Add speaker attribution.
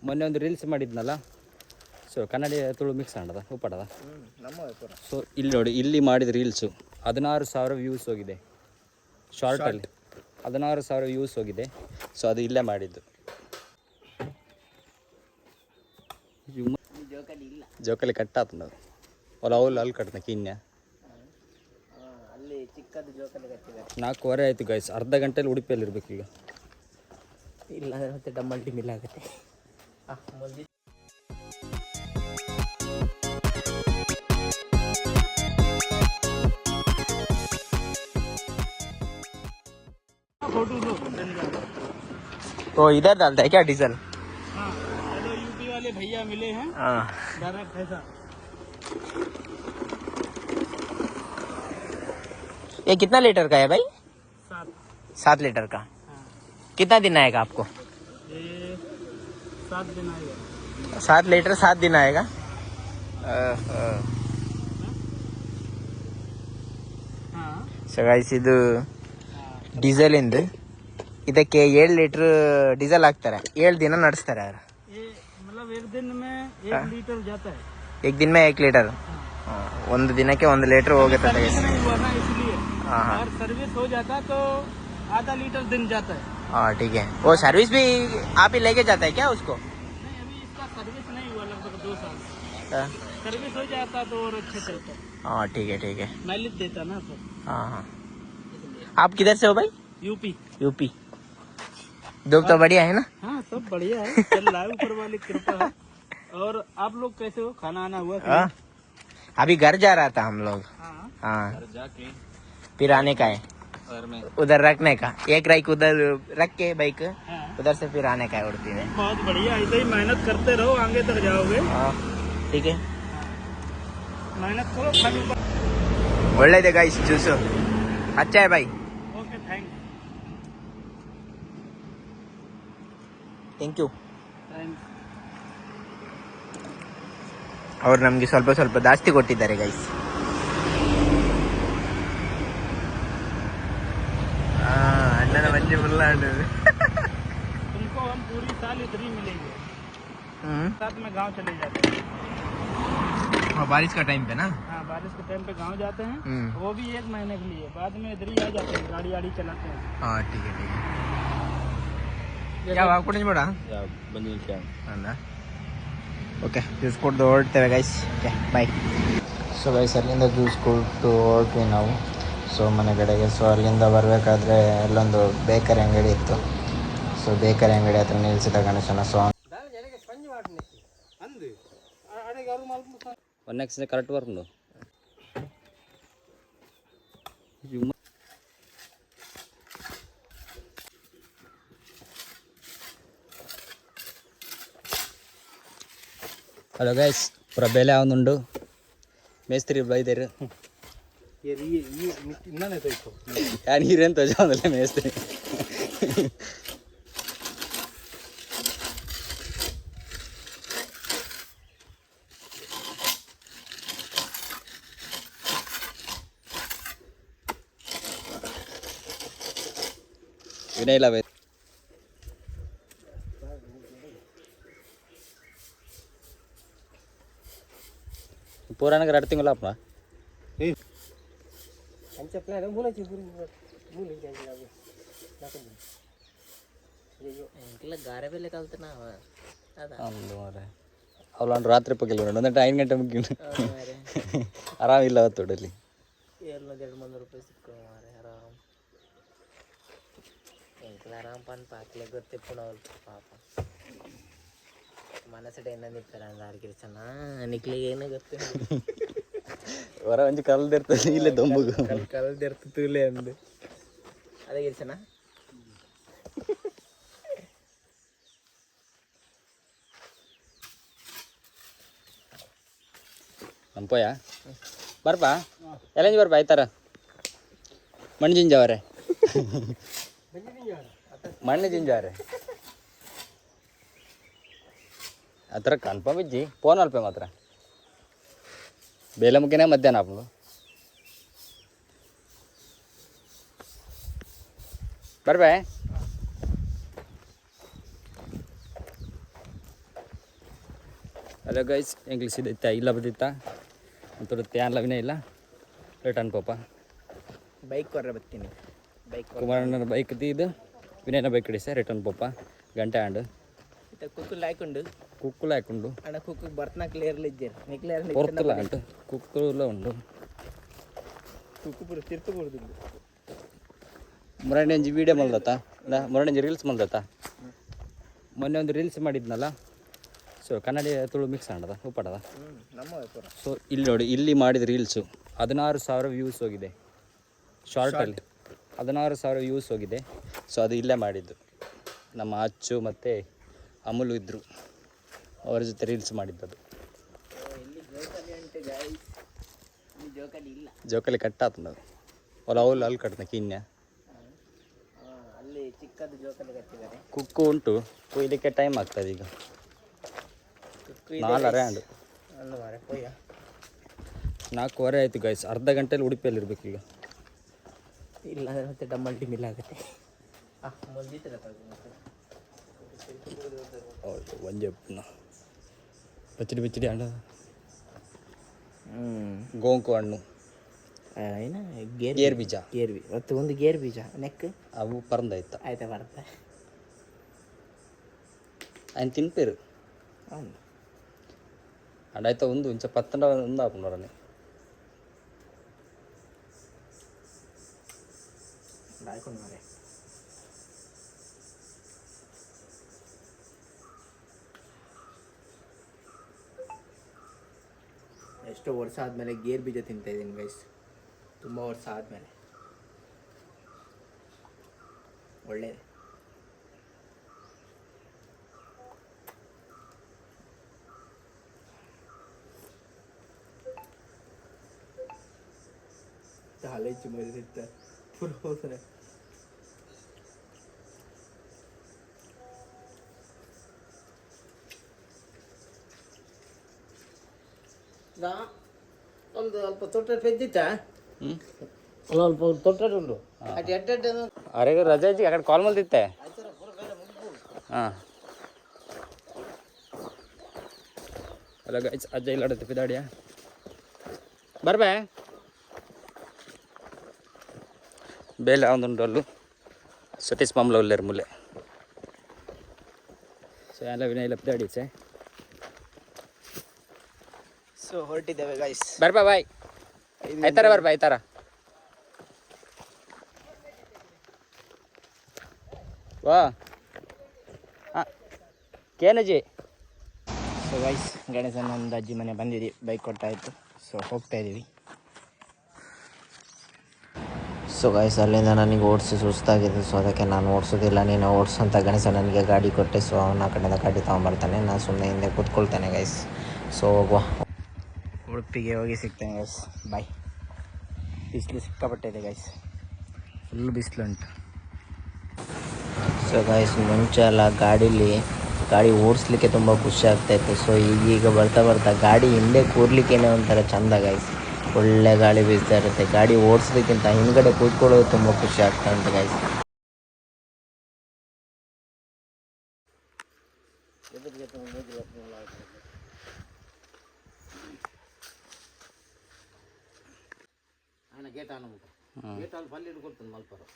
Speaker 1: ಮೊನ್ನೆ ಒಂದು ರೀಲ್ಸ್ ಮಾಡಿದ್ನಲ್ಲ, ಸೊ ಕನ್ನಡ ತುಳು ಮಿಕ್ಸ್ ಆಡದ ಉಪ್ಪಾಡದ. ಸೊ ಇಲ್ಲಿ ನೋಡಿ, ಇಲ್ಲಿ ಮಾಡಿದ ರೀಲ್ಸು 16,000 ವ್ಯೂಸ್ ಹೋಗಿದೆ. ಶಾರ್ಟಲ್ಲಿ 16,000 ವ್ಯೂಸ್ ಹೋಗಿದೆ. ಸೊ ಅದು ಇಲ್ಲೇ ಮಾಡಿದ್ದು. ಜೋಕಲ್ಲಿ ಕಟ್ಟಾತ ನಾವು ಅಲ್ಲಿ ಕಟ್ನ ಕಿನ್ಯ 4:15 ಆಯಿತು ಗೈಸ್. ಅರ್ಧ ಗಂಟೆಯಲ್ಲಿ ಉಡುಪಿಯಲ್ಲಿ ಇರ್ಬೇಕು ಈಗ.
Speaker 2: ಇಲ್ಲ ಮತ್ತೆ ಡಮ್ಮಲ್ ಟಿಮಿಲ್ ಆಗುತ್ತೆ.
Speaker 3: तो इधर डालता है क्या डीजल?
Speaker 2: हाँ, चलो यूपी वाले भैया मिले हैं।
Speaker 3: हाँ,
Speaker 2: डायरेक्ट ऐसा।
Speaker 3: ये कितना लीटर का है भाई?
Speaker 2: 7
Speaker 3: लीटर का।
Speaker 2: हाँ।
Speaker 3: कितना दिन आएगा आपको?
Speaker 2: ये 7 दिन आएगा।
Speaker 3: 7 लीटर 7 दिन आएगा।
Speaker 2: हाँ
Speaker 3: ಸೊ ಗೈಸ್, ಇದು ಡೀಸೆಲ್ ಇಂದು. ಇದಕ್ಕೆ 7 ಲೀಟರ್ ಡೀಸೆಲ್ ಹಾಕ್ತಾರೆ. 7 ದಿನ ನಡೆಸ್ತಾರೆ ಅವ್ರು.
Speaker 2: ये मतलब एक दिन में 1 लीटर जाता है।
Speaker 3: एक दिन में 1 ಲೀಟರ್. ಒಂದು ದಿನಕ್ಕೆ 1 ಲೀಟರ್ ಹೋಗುತ್ತೆ.
Speaker 2: सर्विस नहीं हुआ ना इसलिए।
Speaker 3: हाँ हाँ
Speaker 2: अगर सर्विस हो जाता तो आधा लीटर दिन जाता है।
Speaker 3: हाँ, ठीक है। वो सर्विस भी आप ही लेके जाता है क्या उसको?
Speaker 2: नहीं, अभी इसका सर्विस नहीं हुआ लगभग 2 साल।
Speaker 3: हाँ
Speaker 2: सर्विस हो जाता तो और अच्छे चलता।
Speaker 3: हाँ, ठीक है ठीक है।
Speaker 2: माइलेज देता ना तो।
Speaker 3: हाँ हाँ। आप किधर से हो भाई?
Speaker 2: यूपी।
Speaker 3: यूपी। दो तो बढ़िया है ना?
Speaker 2: हाँ, सब बढ़िया है, चल रहा है, ऊपर वाली कृपा है। और आप लोग कैसे हो? खाना आना हुआ?
Speaker 3: हाँ, अभी घर जा रहा था हम लोग।
Speaker 2: हाँ,
Speaker 3: हाँ,
Speaker 1: ಜಾಕಿ
Speaker 3: फिर आने का है, उधर रखने का। एक राइक उधर रख के बाइक,
Speaker 2: हाँ।
Speaker 3: उधर से फिर आने का है उड़पी में।
Speaker 2: बहुत बढ़िया, ऐसे ही मेहनत करते रहो, आगे तक जाओगे।
Speaker 3: हाँ, ठीक है।
Speaker 2: मेहनत करो, फल ऊपर।
Speaker 3: ಒಳ್ಳೆದೆ ಗೈಸ್ ಜ್ಯೂಸು. अच्छा है भाई,
Speaker 2: okay, thank
Speaker 3: thank you.
Speaker 2: You.
Speaker 3: ಅವ್ರು ನಮಗೆ ಸ್ವಲ್ಪ ಸ್ವಲ್ಪ ಜಾಸ್ತಿ ಕೊಟ್ಟಿದ್ದಾರೆ ಗೈಸ್. ಅಣ್ಣನ ಮಂಜಿ ಫುಲ್ಲ ಹಣ್ಣು.
Speaker 2: तुमको हम पूरी साल इधर ही मिलेंगे, साथ में गांव चले जाते हैं।
Speaker 3: हाँ, बारिश का टाइम पे ना.
Speaker 2: हाँ, बारिश के टाइम पे गांव जाते हैं, वो भी 1 महीने के लिए, बाद में इधर ही आ जाते हैं, गाड़ी आड़ी चलाते हैं।
Speaker 3: हाँ, ठीक है ठीक है. ಯಾವ ಹಾಕ್ಬಿಟ್ಟು ಬೇಡ
Speaker 1: ಬಂದಿದ್ದೆ
Speaker 3: ಅಂದ. ಓಕೆ, ಜ್ಯೂಸ್ ಕೊಟ್ಟು ಹೊರಡ್ತೇವೆ ಗೈಸ್. ಓಕೆ, ಬಾಯ್. ಸೊ ಗೈಸ್, ಅಲ್ಲಿಂದ ಜ್ಯೂಸ್ ಕೊಟ್ಟು ಹೊರಟ್ವಿ ನಾವು. ಸೊ ಮನೆ ಕಡೆಗೆ. ಸೊ ಅಲ್ಲಿಂದ ಬರಬೇಕಾದ್ರೆ ಅಲ್ಲೊಂದು ಬೇಕರಿ ಅಂಗಡಿ ಇತ್ತು. ಸೊ ಬೇಕರಿ ಅಂಗಡಿ ಹತ್ರ ನಿಲ್ಲಿಸಿದ ಗಣೇಶನ. ಸೊ
Speaker 1: ಒನ್ ನೆಕ್ಸ್ಟ್ ಕರೆಕ್ಟ್ ಬರ್ಕೊಂಡು ಹಲೋ ಗೈಸ್, ಪೂರ ಬೆಲೆ ಅವನುಂಡು ಮೇಸ್ತ್ರಿ ಬೈದೇರು ನೀರೇನು ತೋಜಲ್ಲ ಮೇಸ್ತ್ರಿ. ವಿನಯಿಲ್ಲ ಬೈ ಪೂರಾನಗ 2 ತಿಂಗಳ ಅಪ್ಪ
Speaker 2: गारे पे निकलते ना
Speaker 1: ಅವ್ನು ರಾತ್ರಿ ಪಕ್ಕಿಲ್ಲ 1 5 ಗಂಟೆ ಮುಗಿನ ಆರಾಮಿಲ್ಲ ಅವತ್ತು ಹೊಡಲಿ.
Speaker 2: 200 ರೂಪಾಯಿ ಸಿಕ್ಕ ಆರಾಮ್ ಆರಾಮ್ ಪನ್ ಪಾಕ್ಲೆ ಗೊತ್ತೆ ಪುಣ ಪಾಪ ಮನಸ್ಸಡೆ ಏನ ನಿಂತಾರೆ ಅಂದ್ರೆ ಆರ್ಗಿರ್ಸನ ನಿಕ್ಲಿಗೆ ಏನೋ ಗೊತ್ತೆ
Speaker 1: ಹೊರ ಒಂಜಿ ಕಲ್ದಿರ್ತದೆ ಇಲ್ಲೇ ದೊಂಬುಗು
Speaker 2: ಕಲ್ದಿರ್ತದೆ ಇಲ್ಲೇ ಅಂದು ಅದೇ ಗಿರ್ಸನ
Speaker 1: ಅಂಪೋಯ ಬರ್ಪಾ ಎಲ್ಲಂಜಿ ಬರ್ಪಾ ಆಯ್ತಾರ ಮಣ್ಣು ಜಿಂಜಾವರೆ ಮಣ್ಣು ಜಿಂಜಾವರೆ ಆ ಥರ ಕನ್ಫರ್ಮ್ ಇಜ್ಜಿ ಫೋನ್ ಅಲ್ಪೆ ಮಾತ್ರ ಬೇಲೆ ಮುಗಿನೇ ಮಧ್ಯಾಹ್ನ ಆಪಲು ಬರ್ಬೇ ಹಲೋ ಗೈಸ್ ಇಂಗ್ಲೀಷ್ ಇದೈತಾ ಇಲ್ಲ ಬದಿತ್ತಾ ಅಂತೂ ತ್ಯಾನ್ ಲವಿನೇ ಇಲ್ಲ ರಿಟರ್ನ್ ಪಾಪ
Speaker 3: ಬೈಕ್ ಹೊರ ಬರ್ತೀನಿ ಬೈಕ್
Speaker 1: ಕುಮಾರಣ್ಣನ ಬೈಕ್ ಇದು ವಿನಯನ ಬೈಕ್ ಹಿಡಿಸ ರಿಟರ್ನ್ ಪಾಪ ಗಂಟೆ ಆಂಡು
Speaker 3: ಇತ್ತ ಕುಕ್ಕುಲ್ ಹಾಕೊಂಡು
Speaker 1: ಕುಕ್ಕುಲ ಹಾಕೊಂಡು
Speaker 3: ಅಣ್ಣ ಕುಕ್ಕು ಬರ್ತನ ಕ್ಲಿಯರ್ಲಿ ಇದ್ದೇನೆ ನೀ ಕ್ಲಿಯರ್
Speaker 1: ಹೊರ್ತಲ್ಲ ಅಂಟು ಕುಕ್ಕುಲ ಉಂಡು
Speaker 3: ಕುಕ್ಕು ಪುರ ತಿರ್ತು ಕೊಡ್ತಿದ್ದು
Speaker 1: ಮೊರಣ್ಣಂಜಿ ವೀಡಿಯೋ ಮಲ್ದತ್ತ ಇಲ್ಲ ಮೊರಣ್ಣಂಜಿ ರೀಲ್ಸ್ ಮಲ್ದತ್ತ ಮೊನ್ನೆ ಒಂದು ರೀಲ್ಸ್ ಮಾಡಿದ್ನಲ್ಲ ಸೊ ಕನ್ನಡ ತುಳು ಮಿಕ್ಸ್ ಆಂಡದ ಉಪ್ಪಾಡದ
Speaker 3: ನಮ್ಮ ಪುರ
Speaker 1: ಸೊ ಇಲ್ಲಿ ನೋಡಿ ಇಲ್ಲಿ ಮಾಡಿದ ರೀಲ್ಸು 16,000 ವ್ಯೂಸ್ ಹೋಗಿದೆ ಶಾರ್ಟಲ್ಲಿ 16,000 ವ್ಯೂಸ್ ಹೋಗಿದೆ ಸೊ ಅದು ಇಲ್ಲೇ ಮಾಡಿದ್ದು ನಮ್ಮ ಅಚ್ಚು ಮತ್ತು ಅಮುಲು ಇದ್ದರು ಅವ್ರ ಜೊತೆ ರೀಲ್ಸ್ ಮಾಡಿದ್ದದು
Speaker 3: ಇಲ್ಲಿ ಜೋಕಾಲಿ ಉಂಟು ಗಾಯ್ಸ್ ಇಲ್ಲಿ ಜೋಕಾಲಿ ಇಲ್ಲ
Speaker 1: ಜೋಕಾಲಿ ಕಟ್ಟಾತದ ಅವ್ರು ಅವಳು ಅಲ್ಲಿ ಕಟ್ನ ಕಿನ್ಯ
Speaker 3: ಅಲ್ಲಿ ಚಿಕ್ಕದು ಜೋಕಾಲಿ ಕಟ್ಟಿದ್ದಾರೆ
Speaker 1: ಕುಕ್ಕು ಉಂಟು ಕೊಯ್ಲಿಕ್ಕೆ ಟೈಮ್ ಆಗ್ತದೆ ಈಗ 4 ಆಂಡು
Speaker 3: ಅಲ್ಲ ಮಾರೆ ಕೊಯ್ಯ
Speaker 1: 4:15 ಆಯಿತು ಗೈಸ್ ಅರ್ಧ ಗಂಟೆಯಲ್ಲಿ ಉಡುಪಿಯಲ್ಲಿ ಇರ್ಬೇಕು ಈಗ
Speaker 3: ಇಲ್ಲ ಅಂದರೆ ಮತ್ತೆ ಡಮ್ಮಲ್ ಟಿಮಿಲ್ ಆಗುತ್ತೆ ಮುಲ್ದಿತ್ರ
Speaker 1: ಹೌದು ಒಂಜೆ ಬಚ್ಚಡಿ ಹಣ್ಣು ಗೋಂಕು ಹಣ್ಣು
Speaker 3: ಏನ
Speaker 1: ಗೇರ್ ಬೀಜ
Speaker 3: ಮತ್ತು ಒಂದು ಗೇರ್ ಬೀಜ ನೆಕ್
Speaker 1: ಅವು ಪರಂದಾಯ್ತ
Speaker 3: ಆಯ್ತಾ ಬರುತ್ತೆ
Speaker 1: ఆయన తినిపారు
Speaker 3: అవును
Speaker 1: అడైతే ఉంది ఇంచ పత్తండ ఉంది ఆపున్నారని
Speaker 3: రాయకుండా మరి ಎಷ್ಟೋ ವರ್ಷ ಆದಮೇಲೆ ಗೇರ್ ಬೀಜ ತಿಂತಾ ಇದ್ದೀನಿ ಗೈಸ್ ತುಂಬ ವರ್ಷ ಆದಮೇಲೆ ಒಳ್ಳೆಯದು ಹಾಲೈಚು ಮರಿದಿತ್ತ ಪುರ ಹೋದ್ರೆ ಒಂದು ಅಲ್ಪ ತೊಟ್ಟೆ ಪೆದ್ದಿತ್ತ ಅಲ್ಪ ತೊಟ್ಟೆ ಉಂಟು ಅದು ಎಡ್ಡೆ
Speaker 1: అరే రజాజీ అక్కడ కాల్ మళ్ళీ తిత్తే ಅಲ್ಲ ಗೈಸ್ ಅಜ್ಜ ಇಲ್ಲ ತಿಪ್ಪಿದಾಡಿಯ ಬರ್ಬೇ ಬೇಲೆ ಒಂದುಂಟು ಅಲ್ಲು ಸತೀಶ್ ಮಾಮ್ಲ ಉಲ್ಲೇರು ಮುಲ್ಲೆ ಸೊ ಎಲ್ಲ ವಿನಯ್ ಲಪ್ಪಿದಾಡಿ ಸೆ
Speaker 3: ಸೊ ಹೊರಟಿದ್ದೇವೆ ಗೈಸ್
Speaker 1: ಬರ್ಬಾ ಬಾಯ್ ಆಯ್ತಾರ ಬರ್ಬಾ ಆಯ್ತಾರ ವಾ ಹಾಂ ಕೇನಜಿ
Speaker 3: ಸೊ ಗೈಸ್ ಗಣೇಶನ ಒಂದು ಅಜ್ಜಿ ಮನೆ ಬಂದಿದ್ದೀವಿ ಬೈಕ್ ಕೊಟ್ಟಾಯಿತು ಸೊ ಹೋಗ್ತಾ ಇದ್ದೀವಿ ಸೊ ಗೈಸ್ ಅಲ್ಲಿಂದ ನನಗೆ ಓಡಿಸಿ ಸುಸ್ತಾಗಿದೆ ಸೊ ಅದಕ್ಕೆ ನಾನು ಓಡಿಸೋದಿಲ್ಲ ನೀನು ಓಡಿಸು ಅಂತ ಗಣೇಶ ನನಗೆ ಗಾಡಿ ಕೊಟ್ಟೆ ಸೊ ಅವನ ಕಡೆಯಿಂದ ಗಾಡಿ ತೊಗೊಂಬರ್ತಾನೆ ನಾನು ಸುಮ್ಮನೆ ಹಿಂದೆ ಕೂತ್ಕೊಳ್ತೇನೆ ಗೈಸ್ ಸೊ ಹೋಗುವ ಉಡುಪಿಗೆ ಹೋಗಿ ಸಿಗ್ತೇನೆ ಗೈಸ್ ಬಾಯ್ ಬಿಸಿಲು ಸಿಕ್ಕಾಪಟ್ಟಿದೆ ಗೈಸ್ ಫುಲ್ ಬಿಸಿಲುಂಟು ಸೊ ಗೈಸ್ ಮುಂಚೆ ಎಲ್ಲ ಗಾಡಿ ಓಡಿಸ್ಲಿಕ್ಕೆ ತುಂಬ ಖುಷಿ ಆಗ್ತಾಯಿತ್ತು ಸೊ ಈಗೀಗ ಬರ್ತಾ ಬರ್ತಾ ಗಾಡಿ ಹಿಂದೆ ಕೂರ್ಲಿಕ್ಕೇನೆ ಒಂಥರ ಚಂದ ಗೈಸ್ ಒಳ್ಳೆ ಗಾಳಿ ಬೀಸ್ತಾ ಇರುತ್ತೆ ಗಾಡಿ ಓಡಿಸೋದಕ್ಕಿಂತ ಹಿಂದ್ಗಡೆ ಕೂತ್ಕೊಳ್ಳೋದು ತುಂಬ ಖುಷಿ ಆಗ್ತಾ ಉಂಟು ಗೈಸ್
Speaker 2: ಗೇಟ್ ಆನ್ ಗೇಟ್ ಆನ್ ಪಲ್ಲಿ ಕೊಡ್ತಾನೆ ಮಲ್ಪರು